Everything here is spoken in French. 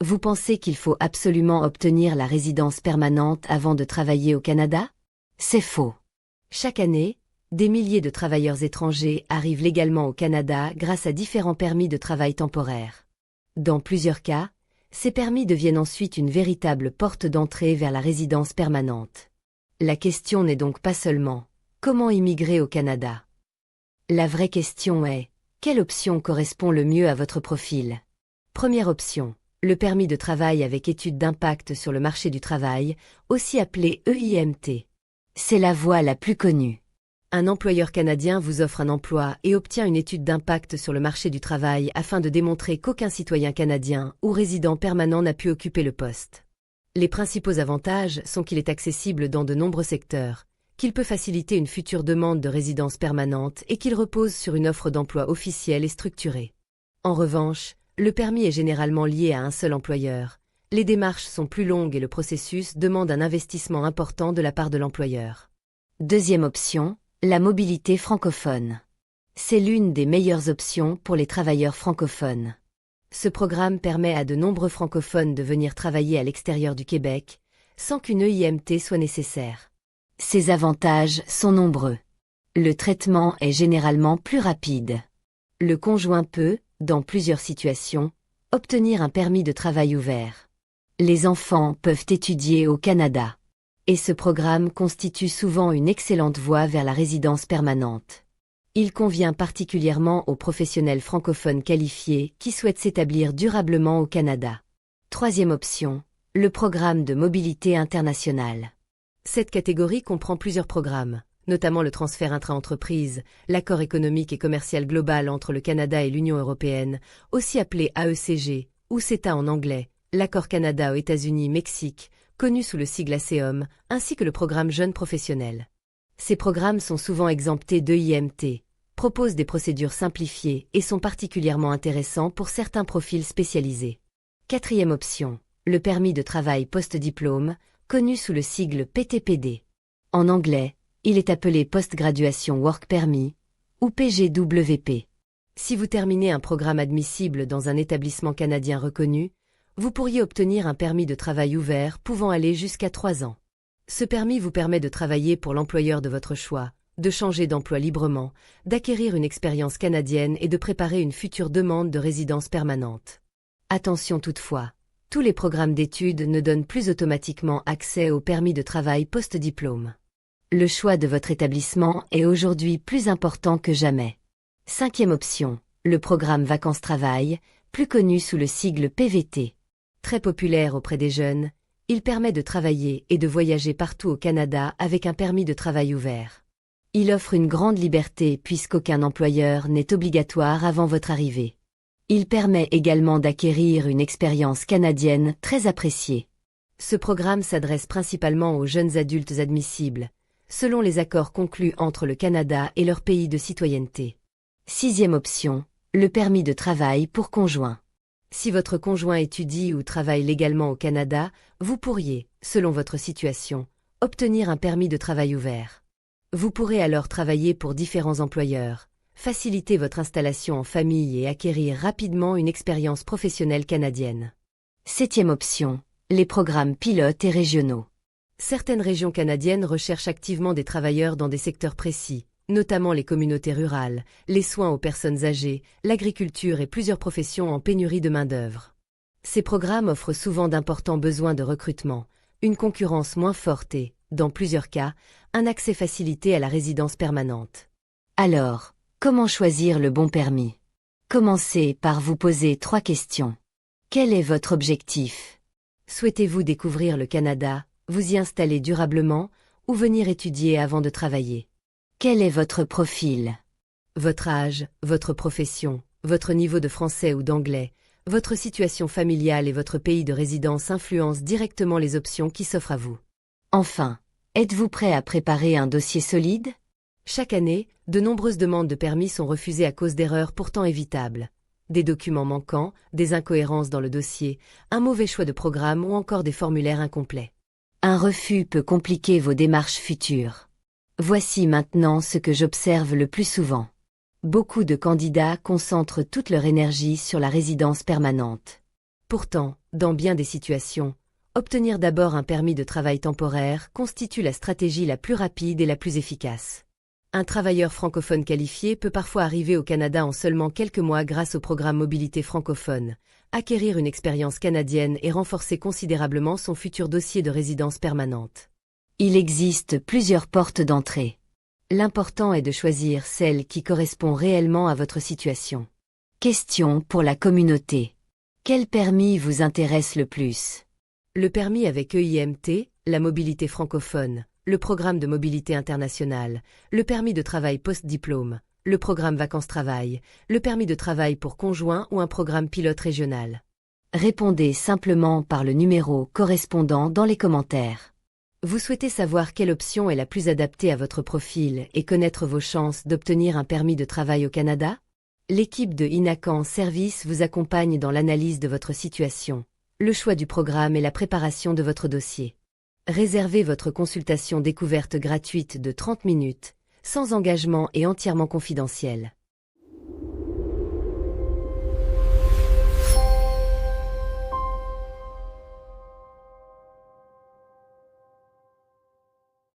Vous pensez qu'il faut absolument obtenir la résidence permanente avant de travailler au Canada? C'est faux. Chaque année, des milliers de travailleurs étrangers arrivent légalement au Canada grâce à différents permis de travail temporaires. Dans plusieurs cas, ces permis deviennent ensuite une véritable porte d'entrée vers la résidence permanente. La question n'est donc pas seulement « Comment immigrer au Canada ?» La vraie question est « Quelle option correspond le mieux à votre profil ?» Première option, le permis de travail avec étude d'impact sur le marché du travail, aussi appelé EIMT. C'est la voie la plus connue. Un employeur canadien vous offre un emploi et obtient une étude d'impact sur le marché du travail afin de démontrer qu'aucun citoyen canadien ou résident permanent n'a pu occuper le poste. Les principaux avantages sont qu'il est accessible dans de nombreux secteurs, qu'il peut faciliter une future demande de résidence permanente et qu'il repose sur une offre d'emploi officielle et structurée. En revanche, le permis est généralement lié à un seul employeur. Les démarches sont plus longues et le processus demande un investissement important de la part de l'employeur. Deuxième option, la mobilité francophone. C'est l'une des meilleures options pour les travailleurs francophones. Ce programme permet à de nombreux francophones de venir travailler à l'extérieur du Québec, sans qu'une EIMT soit nécessaire. Ces avantages sont nombreux. Le traitement est généralement plus rapide. Le conjoint peut, dans plusieurs situations, obtenir un permis de travail ouvert. Les enfants peuvent étudier au Canada. Et ce programme constitue souvent une excellente voie vers la résidence permanente. Il convient particulièrement aux professionnels francophones qualifiés qui souhaitent s'établir durablement au Canada. Troisième option, le programme de mobilité internationale. Cette catégorie comprend plusieurs programmes, notamment le transfert intra-entreprise, l'accord économique et commercial global entre le Canada et l'Union européenne, aussi appelé AECG, ou CETA en anglais, l'accord Canada aux États-Unis-Mexique, connu sous le sigle ASEOM, ainsi que le programme Jeunes Professionnels. Ces programmes sont souvent exemptés d'EIMT, proposent des procédures simplifiées et sont particulièrement intéressants pour certains profils spécialisés. Quatrième option, le permis de travail post-diplôme, connu sous le sigle PTPD. En anglais, il est appelé Post-Graduation Work Permit, ou PGWP. Si vous terminez un programme admissible dans un établissement canadien reconnu, vous pourriez obtenir un permis de travail ouvert pouvant aller jusqu'à 3 ans. Ce permis vous permet de travailler pour l'employeur de votre choix, de changer d'emploi librement, d'acquérir une expérience canadienne et de préparer une future demande de résidence permanente. Attention toutefois, tous les programmes d'études ne donnent plus automatiquement accès au permis de travail post-diplôme. Le choix de votre établissement est aujourd'hui plus important que jamais. Cinquième option, le programme Vacances-Travail, plus connu sous le sigle PVT. Très populaire auprès des jeunes, il permet de travailler et de voyager partout au Canada avec un permis de travail ouvert. Il offre une grande liberté puisqu'aucun employeur n'est obligatoire avant votre arrivée. Il permet également d'acquérir une expérience canadienne très appréciée. Ce programme s'adresse principalement aux jeunes adultes admissibles, selon les accords conclus entre le Canada et leur pays de citoyenneté. Sixième option, le permis de travail pour conjoint. Si votre conjoint étudie ou travaille légalement au Canada, vous pourriez, selon votre situation, obtenir un permis de travail ouvert. Vous pourrez alors travailler pour différents employeurs, faciliter votre installation en famille et acquérir rapidement une expérience professionnelle canadienne. Septième option, les programmes pilotes et régionaux. Certaines régions canadiennes recherchent activement des travailleurs dans des secteurs précis, notamment les communautés rurales, les soins aux personnes âgées, l'agriculture et plusieurs professions en pénurie de main-d'œuvre. Ces programmes offrent souvent d'importants besoins de recrutement, une concurrence moins forte et, dans plusieurs cas, un accès facilité à la résidence permanente. Alors, comment choisir le bon permis? Commencez par vous poser 3 questions. Quel est votre objectif? Souhaitez-vous découvrir le Canada, vous y installer durablement, ou venir étudier avant de travailler? Quel est votre profil? Votre âge, votre profession, votre niveau de français ou d'anglais, votre situation familiale et votre pays de résidence influencent directement les options qui s'offrent à vous. Enfin, êtes-vous prêt à préparer un dossier solide? Chaque année, de nombreuses demandes de permis sont refusées à cause d'erreurs pourtant évitables. Des documents manquants, des incohérences dans le dossier, un mauvais choix de programme ou encore des formulaires incomplets. Un refus peut compliquer vos démarches futures. Voici maintenant ce que j'observe le plus souvent. Beaucoup de candidats concentrent toute leur énergie sur la résidence permanente. Pourtant, dans bien des situations, obtenir d'abord un permis de travail temporaire constitue la stratégie la plus rapide et la plus efficace. Un travailleur francophone qualifié peut parfois arriver au Canada en seulement quelques mois grâce au programme Mobilité francophone, acquérir une expérience canadienne et renforcer considérablement son futur dossier de résidence permanente. Il existe plusieurs portes d'entrée. L'important est de choisir celle qui correspond réellement à votre situation. Question pour la communauté. Quel permis vous intéresse le plus? Le permis avec EIMT, la mobilité francophone, le programme de mobilité internationale, le permis de travail post-diplôme, le programme vacances-travail, le permis de travail pour conjoint ou un programme pilote régional. Répondez simplement par le numéro correspondant dans les commentaires. Vous souhaitez savoir quelle option est la plus adaptée à votre profil et connaître vos chances d'obtenir un permis de travail au Canada? L'équipe de Inacan Service vous accompagne dans l'analyse de votre situation, le choix du programme et la préparation de votre dossier. Réservez votre consultation découverte gratuite de 30 minutes, sans engagement et entièrement confidentielle.